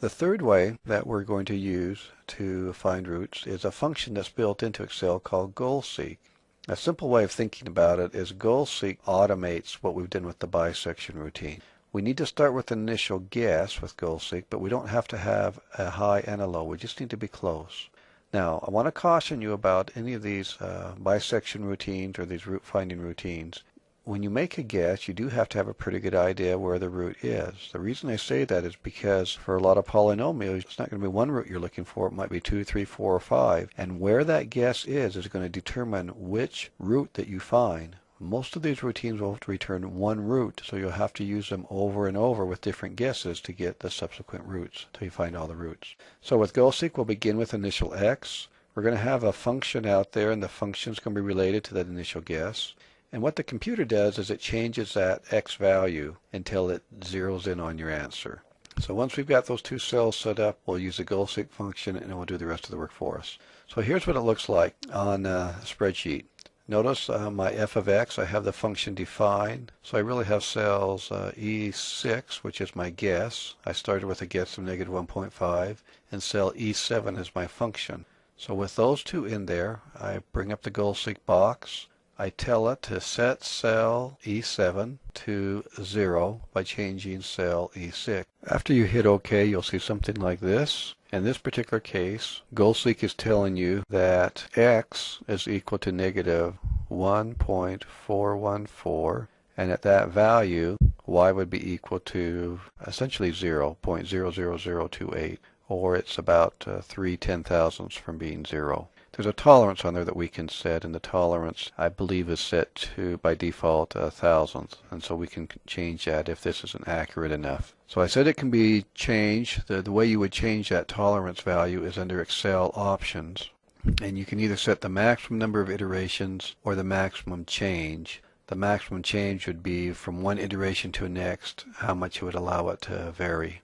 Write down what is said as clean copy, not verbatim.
The third way that we're going to use to find roots is a function that's built into Excel called goal-seek. A simple way of thinking about it is goal-seek automates what we've done with the bisection routine. We need to start with an initial guess with goal-seek, but we don't have to have a high and a low. We just need to be close. Now, I want to caution you about any of these bisection routines or these root finding routines. When you make a guess, you do have to have a pretty good idea where the root is. The reason I say that is because for a lot of polynomials, it's not going to be one root you're looking for. It might be 2, 3, 4, or 5. And where that guess is going to determine which root that you find. Most of these routines will return one root, so you'll have to use them over and over with different guesses to get the subsequent roots until you find all the roots. So with goal-seek, we'll begin with initial x. We're going to have a function out there, and the function is going to be related to that initial guess. And what the computer does is it changes that x value until it zeroes in on your answer. So once we've got those two cells set up, we'll use the goal-seek function and it will do the rest of the work for us. So here's what it looks like on a spreadsheet. Notice my f of x, I have the function defined. So I really have cells E6, which is my guess. I started with a guess of negative 1.5, and cell E7 is my function. So with those two in there, I bring up the goal-seek box. I tell it to set cell E7 to 0 by changing cell E6. After you hit OK, you'll see something like this. In this particular case, goal-seek is telling you that x is equal to negative 1.414, and at that value, y would be equal to essentially 0.00028, or it's about 3/10,000ths from being 0. There's a tolerance on there that we can set, and the tolerance, I believe, is set to, by default, 1,000th. And so we can change that if this isn't accurate enough. So I said it can be changed. The way you would change that tolerance value is under Excel options. And you can either set the maximum number of iterations or the maximum change. The maximum change would be from one iteration to the next, how much you would allow it to vary.